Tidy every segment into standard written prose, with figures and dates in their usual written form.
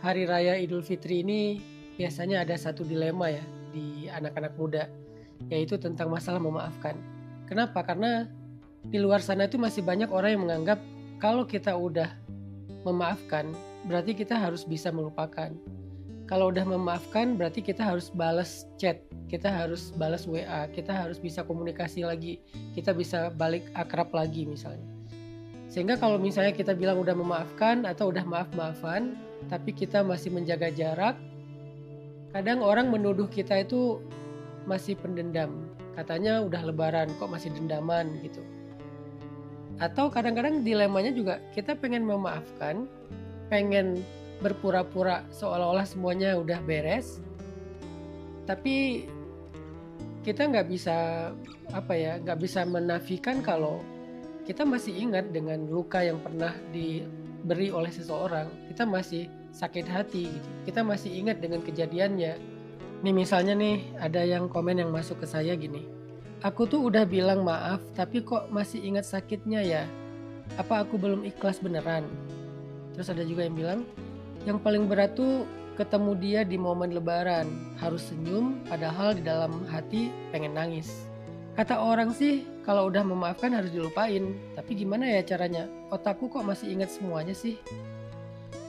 hari raya Idul Fitri ini biasanya ada satu dilema ya di anak-anak muda, yaitu tentang masalah memaafkan. Kenapa? Karena di luar sana itu masih banyak orang yang menganggap kalau kita udah memaafkan, berarti kita harus bisa melupakan. Kalau udah memaafkan, berarti kita harus balas chat, kita harus balas WA, kita harus bisa komunikasi lagi, kita bisa balik akrab lagi misalnya. Sehingga kalau misalnya kita bilang udah memaafkan atau udah maaf-maafan, tapi kita masih menjaga jarak, kadang orang menuduh kita itu masih pendendam. Katanya udah lebaran kok masih dendaman gitu. Atau kadang-kadang dilemanya juga kita pengen memaafkan, pengen berpura-pura seolah-olah semuanya udah beres, tapi kita nggak bisa nggak bisa menafikan kalau kita masih ingat dengan luka yang pernah diberi oleh seseorang. Kita masih sakit hati gitu. Kita masih ingat dengan kejadiannya. Nih misalnya nih ada yang komen yang masuk ke saya gini. Aku tuh udah bilang maaf tapi kok masih ingat sakitnya ya? Apa aku belum ikhlas beneran? Terus ada juga yang bilang, yang paling berat tuh ketemu dia di momen lebaran. Harus senyum padahal di dalam hati pengen nangis. Kata orang sih kalau udah memaafkan harus dilupain. Tapi gimana ya caranya? Otakku kok masih ingat semuanya sih?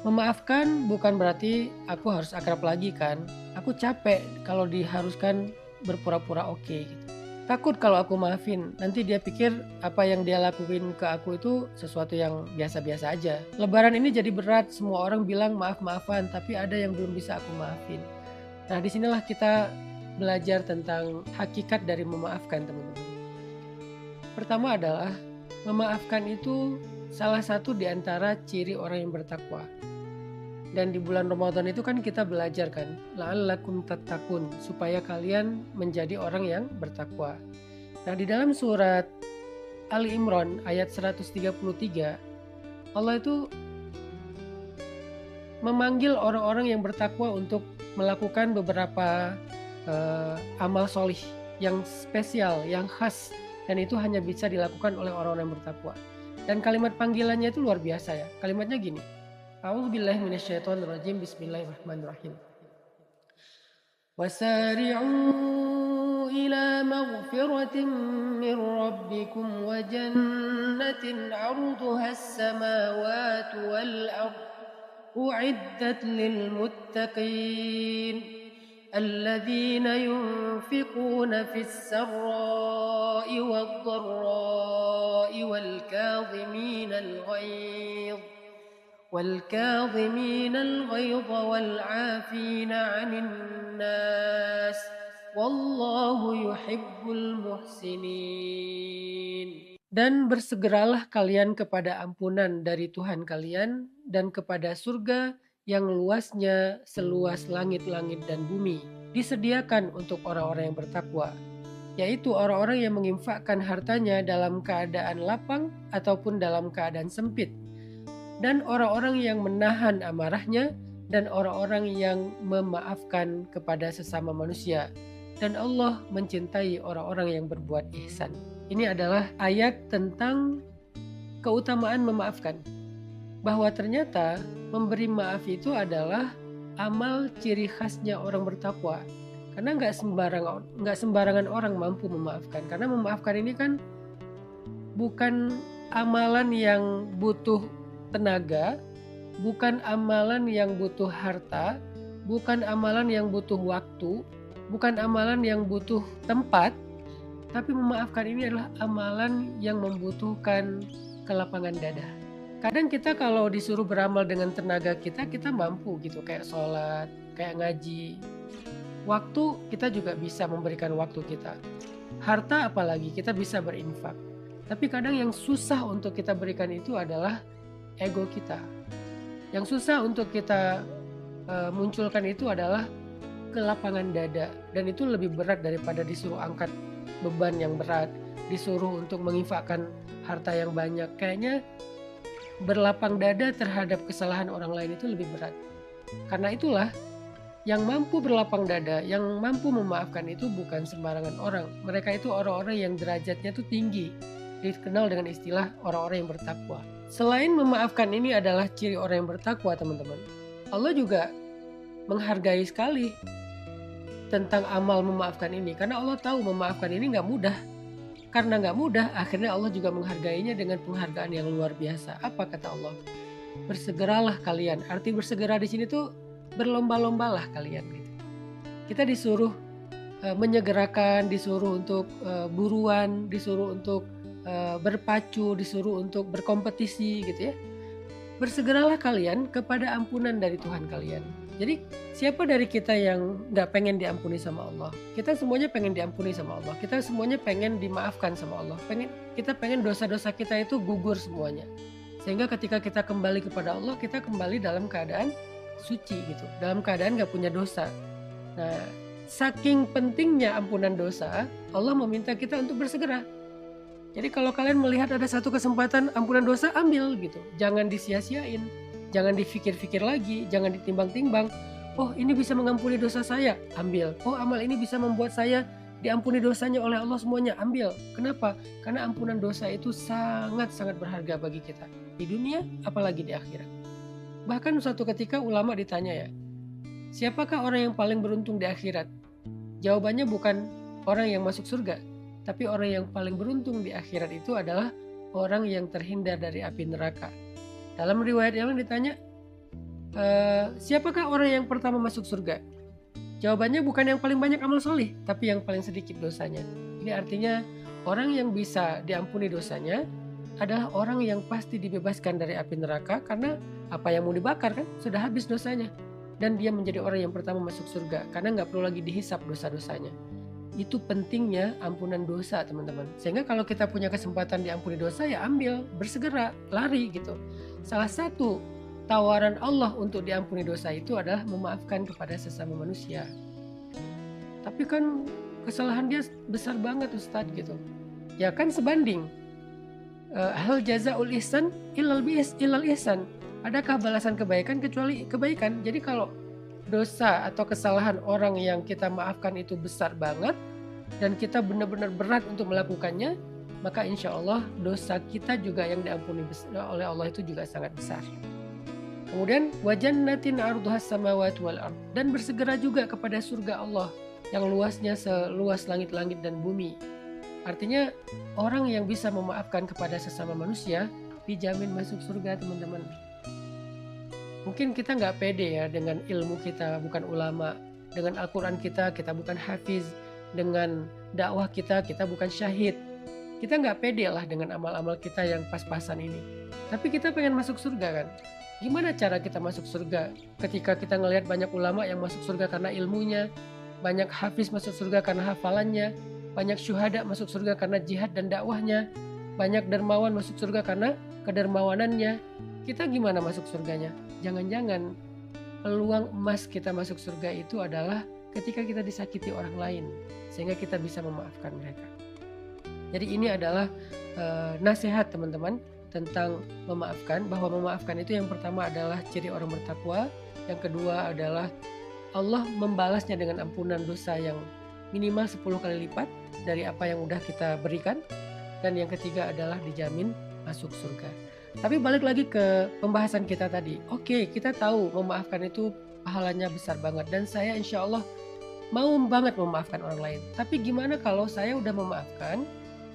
Memaafkan bukan berarti aku harus akrab lagi kan. Aku capek kalau diharuskan berpura-pura oke gitu. Takut kalau aku maafin, nanti dia pikir apa yang dia lakuin ke aku itu sesuatu yang biasa-biasa aja. Lebaran ini jadi berat, semua orang bilang maaf-maafan, tapi ada yang belum bisa aku maafin. Nah, disinilah kita belajar tentang hakikat dari memaafkan, teman-teman. Pertama adalah, memaafkan itu salah satu di antara ciri orang yang bertakwa. Dan di bulan Ramadan itu kan kita belajar kan, la'allakum tattaqun, supaya kalian menjadi orang yang bertakwa. Nah, di dalam surat Ali Imran ayat 133, Allah itu memanggil orang-orang yang bertakwa untuk melakukan beberapa amal solih yang spesial, yang khas, dan itu hanya bisa dilakukan oleh orang-orang yang bertakwa. Dan kalimat panggilannya itu luar biasa ya. Kalimatnya gini, A'udzubillahi minasyaitonirrajim. Bismillahirrahmanirrahim. Wasari'u ila maghfiratin min rabbikum wa jannatin 'arduha as-samawati wal ard u'iddat lil muttaqin alladzina yunfiquna fis sarra'i wad dharra'i wal kadhimina al-ghayz والكاظمين الغيظ والعافين عن الناس والله يحب المحسنين. Dan bersegeralah kalian kepada ampunan dari Tuhan kalian dan kepada surga yang luasnya seluas langit-langit dan bumi, disediakan untuk orang-orang yang bertakwa, yaitu orang-orang yang menginfakkan hartanya dalam keadaan lapang ataupun dalam keadaan sempit, dan orang-orang yang menahan amarahnya, dan orang-orang yang memaafkan kepada sesama manusia. Dan Allah mencintai orang-orang yang berbuat ihsan. Ini adalah ayat tentang keutamaan memaafkan. Bahwa ternyata memberi maaf itu adalah amal ciri khasnya orang bertakwa. Karena nggak sembarangan orang mampu memaafkan. Karena memaafkan ini kan bukan amalan yang butuh tenaga, bukan amalan yang butuh harta, bukan amalan yang butuh waktu, bukan amalan yang butuh tempat, tapi memaafkan ini adalah amalan yang membutuhkan kelapangan dada. Kadang kita kalau disuruh beramal dengan tenaga kita mampu gitu, kayak sholat, kayak ngaji. Waktu kita juga bisa memberikan waktu kita. Harta apalagi kita bisa berinfak. Tapi kadang yang susah untuk kita berikan itu adalah ego kita. Yang susah untuk kita munculkan itu adalah kelapangan dada, dan itu lebih berat daripada disuruh angkat beban yang berat, disuruh untuk menginfakkan harta yang banyak. Kayaknya berlapang dada terhadap kesalahan orang lain itu lebih berat. Karena itulah yang mampu berlapang dada, yang mampu memaafkan itu bukan sembarangan orang. Mereka itu orang-orang yang derajatnya itu tinggi, dikenal dengan istilah orang-orang yang bertakwa. Selain memaafkan ini adalah ciri orang yang bertakwa, teman-teman. Allah juga menghargai sekali tentang amal memaafkan ini. Karena Allah tahu memaafkan ini nggak mudah. Karena nggak mudah, akhirnya Allah juga menghargainya dengan penghargaan yang luar biasa. Apa kata Allah? Bersegeralah kalian. Arti bersegera di sini tuh berlomba-lombalah kalian gitu. Kita disuruh menyegerakan, disuruh untuk buruan, disuruh untuk berpacu, disuruh untuk berkompetisi gitu ya. Bersegeralah kalian kepada ampunan dari Tuhan kalian. Jadi siapa dari kita yang gak pengen diampuni sama Allah? Kita semuanya pengen diampuni sama Allah. Kita semuanya pengen dimaafkan sama Allah. Kita pengen dosa-dosa kita itu gugur semuanya. Sehingga ketika kita kembali kepada Allah, kita kembali dalam keadaan suci gitu. Dalam keadaan gak punya dosa. Nah, saking pentingnya ampunan dosa, Allah meminta kita untuk bersegera. Jadi kalau kalian melihat ada satu kesempatan ampunan dosa, ambil gitu. Jangan disia-siain. Jangan dipikir-pikir lagi, jangan ditimbang-timbang. Oh, ini bisa mengampuni dosa saya, ambil. Oh, amal ini bisa membuat saya diampuni dosanya oleh Allah semuanya, ambil. Kenapa? Karena ampunan dosa itu sangat-sangat berharga bagi kita. Di dunia, apalagi di akhirat. Bahkan suatu ketika ulama ditanya ya, siapakah orang yang paling beruntung di akhirat? Jawabannya bukan orang yang masuk surga, tapi orang yang paling beruntung di akhirat itu adalah orang yang terhindar dari api neraka. Dalam riwayat yang lain ditanya, siapakah orang yang pertama masuk surga? Jawabannya bukan yang paling banyak amal solih, tapi yang paling sedikit dosanya. Ini artinya orang yang bisa diampuni dosanya adalah orang yang pasti dibebaskan dari api neraka, karena apa yang mau dibakar kan sudah habis dosanya. Dan dia menjadi orang yang pertama masuk surga, karena nggak perlu lagi dihisap dosa-dosanya. Itu pentingnya ampunan dosa, teman-teman. Sehingga kalau kita punya kesempatan diampuni dosa, ya ambil, bersegera, lari gitu. Salah satu tawaran Allah untuk diampuni dosa itu adalah memaafkan kepada sesama manusia. Tapi kan kesalahan dia besar banget Ustadz gitu. Ya kan sebanding. Hal jazaul ihsan illal ihsan. Adakah balasan kebaikan kecuali kebaikan? Jadi kalau dosa atau kesalahan orang yang kita maafkan itu besar banget dan kita benar-benar berat untuk melakukannya, maka insya Allah dosa kita juga yang diampuni oleh Allah itu juga sangat besar. Kemudian wajannatin arduhas samawati wal ard, dan bersegera juga kepada surga Allah yang luasnya seluas langit-langit dan bumi. Artinya orang yang bisa memaafkan kepada sesama manusia dijamin masuk surga, teman-teman. Mungkin kita nggak pede ya dengan ilmu kita, bukan ulama, dengan Al-Quran kita bukan hafiz, dengan dakwah kita bukan syahid. Kita nggak pede lah dengan amal-amal kita yang pas-pasan ini. Tapi kita pengen masuk surga kan? Gimana cara kita masuk surga? Ketika kita ngelihat banyak ulama yang masuk surga karena ilmunya, banyak hafiz masuk surga karena hafalannya, banyak syuhada masuk surga karena jihad dan dakwahnya, banyak dermawan masuk surga karena kedermawanannya. Kita gimana masuk surganya? Jangan-jangan peluang emas kita masuk surga itu adalah ketika kita disakiti orang lain, sehingga kita bisa memaafkan mereka. Jadi ini adalah nasihat teman-teman tentang memaafkan, bahwa memaafkan itu yang pertama adalah ciri orang bertakwa, yang kedua adalah Allah membalasnya dengan ampunan dosa yang minimal 10 kali lipat dari apa yang udah kita berikan, dan yang ketiga adalah dijamin masuk surga. Tapi balik lagi ke pembahasan kita tadi. Oke, kita tahu memaafkan itu pahalanya besar banget, dan saya insya Allah mau banget memaafkan orang lain. Tapi gimana kalau saya udah memaafkan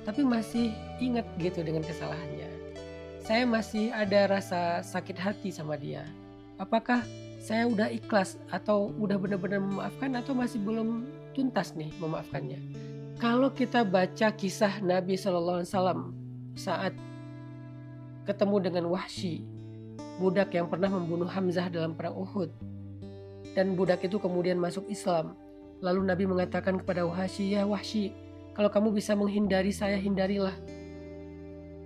tapi masih ingat gitu dengan kesalahannya? Saya masih ada rasa sakit hati sama dia. Apakah saya udah ikhlas atau udah benar-benar memaafkan, atau masih belum tuntas nih memaafkannya? Kalau kita baca kisah Nabi SAW saat ketemu dengan Wahsy, budak yang pernah membunuh Hamzah dalam perang Uhud, dan budak itu kemudian masuk Islam. Lalu Nabi mengatakan kepada Wahsy, ya Wahsy, kalau kamu bisa menghindari saya, hindarilah.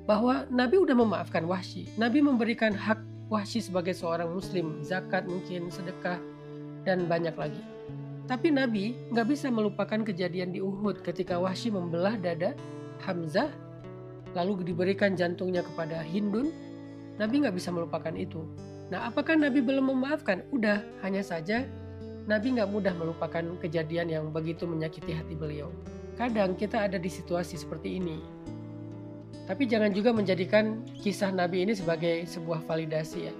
Bahwa Nabi udah memaafkan Wahsy. Nabi memberikan hak Wahsy sebagai seorang muslim, zakat mungkin, sedekah, dan banyak lagi. Tapi Nabi gak bisa melupakan kejadian di Uhud ketika Wahsy membelah dada Hamzah, lalu diberikan jantungnya kepada Hindun. Nabi gak bisa melupakan itu. Nah, apakah Nabi belum memaafkan? Udah, hanya saja Nabi gak mudah melupakan kejadian yang begitu menyakiti hati beliau. Kadang kita ada di situasi seperti ini. Tapi jangan juga menjadikan kisah Nabi ini sebagai sebuah validasi ya.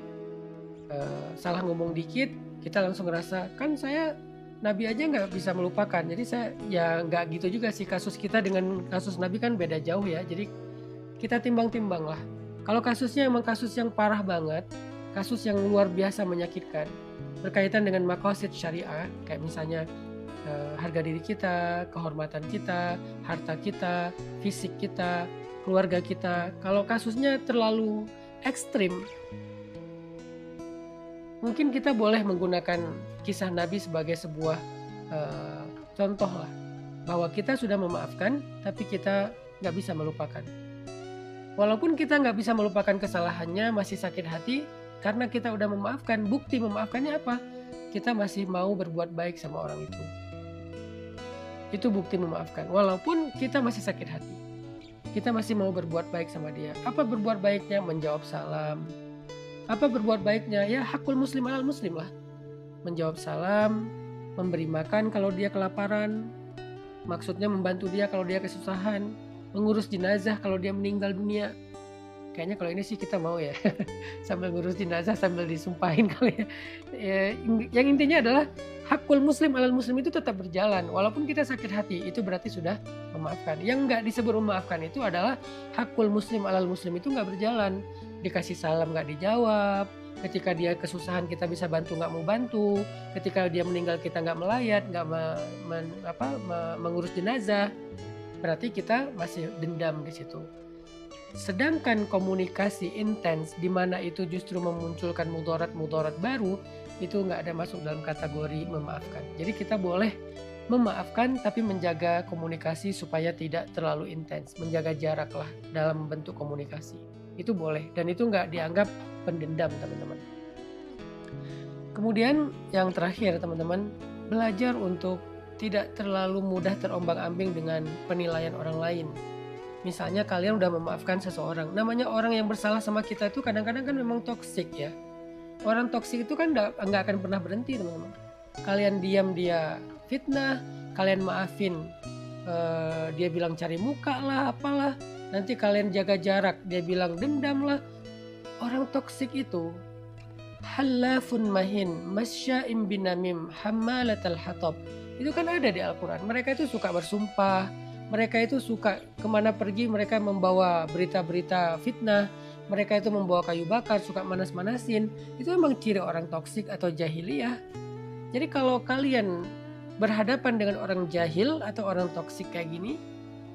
salah ngomong dikit, kita langsung ngerasa, kan saya Nabi aja nggak bisa melupakan. Jadi saya ya nggak gitu juga sih, kasus kita dengan kasus Nabi kan beda jauh ya. Jadi kita timbang-timbang lah. Kalau kasusnya emang kasus yang parah banget, kasus yang luar biasa menyakitkan, berkaitan dengan maqasid syariah, kayak misalnya harga diri kita, kehormatan kita, harta kita, fisik kita, keluarga kita. Kalau kasusnya terlalu ekstrim, mungkin kita boleh menggunakan kisah Nabi sebagai sebuah contoh lah, bahwa kita sudah memaafkan, tapi kita nggak bisa melupakan. Walaupun kita nggak bisa melupakan kesalahannya, masih sakit hati, karena kita udah memaafkan. Bukti memaafkannya apa? Kita masih mau berbuat baik sama orang itu. Itu bukti memaafkan. Walaupun kita masih sakit hati, kita masih mau berbuat baik sama dia. Apa berbuat baiknya? Menjawab salam. Apa berbuat baiknya? Ya hakul muslim alal muslim lah. Menjawab salam, memberi makan kalau dia kelaparan, maksudnya membantu dia kalau dia kesusahan, mengurus jenazah kalau dia meninggal dunia. Kayaknya kalau ini sih kita mau ya, sambil ngurus jenazah sambil disumpahin kali ya. Yang intinya adalah hakul muslim alal muslim itu tetap berjalan. Walaupun kita sakit hati, itu berarti sudah memaafkan. Yang nggak disebut memaafkan itu adalah hakul muslim alal muslim itu nggak berjalan. Dikasih salam nggak dijawab, ketika dia kesusahan kita bisa bantu nggak mau bantu, ketika dia meninggal kita nggak melayat, nggak mengurus jenazah, berarti kita masih dendam di situ. Sedangkan komunikasi intens di mana itu justru memunculkan mudarat-mudarat baru, itu nggak ada masuk dalam kategori memaafkan. Jadi kita boleh memaafkan tapi menjaga komunikasi supaya tidak terlalu intens, menjaga jarak lah dalam bentuk komunikasi. Itu boleh, dan itu nggak dianggap pendendam, teman-teman. Kemudian yang terakhir, teman-teman, belajar untuk tidak terlalu mudah terombang-ambing dengan penilaian orang lain. Misalnya kalian udah memaafkan seseorang, namanya orang yang bersalah sama kita itu kadang-kadang kan memang toksik ya. Orang toksik itu kan nggak akan pernah berhenti, teman-teman. Kalian diam dia fitnah, kalian maafin, dia bilang cari muka lah, apalah. Nanti kalian jaga jarak, dia bilang dendam lah. Orang toksik itu halafun mahin, masya'im binamim, hammalatal hatab. Itu kan ada di Al-Quran. Mereka itu suka bersumpah, mereka itu suka kemana pergi mereka membawa berita-berita fitnah, mereka itu membawa kayu bakar, suka manas-manasin. Itu memang ciri orang toksik atau jahiliyah. Jadi kalau kalian berhadapan dengan orang jahil atau orang toksik kayak gini,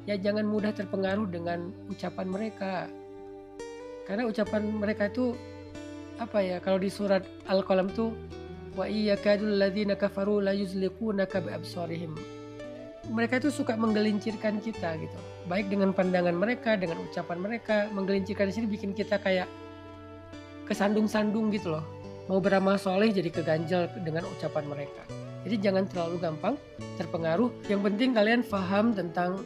ya jangan mudah terpengaruh dengan ucapan mereka. Karena ucapan mereka itu apa ya, kalau di surat Al-Qalam tuh wa iyyakadul ladzina kafaru la yuzliqunaka bi absarihim. Mereka itu suka menggelincirkan kita gitu. Baik dengan pandangan mereka, dengan ucapan mereka, menggelincirkan di sini bikin kita kayak kesandung-sandung gitu loh. Mau beramal soleh jadi keganjal dengan ucapan mereka. Jadi jangan terlalu gampang terpengaruh. Yang penting kalian paham tentang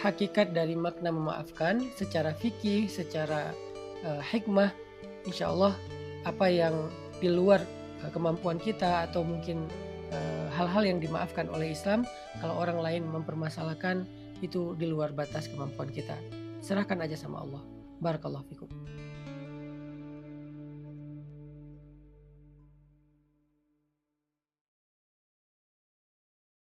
hakikat dari makna memaafkan secara fikih, secara hikmah. Insya Allah apa yang di luar kemampuan kita atau mungkin hal-hal yang dimaafkan oleh Islam, kalau orang lain mempermasalahkan itu di luar batas kemampuan kita, serahkan aja sama Allah. Barakallahu fikum.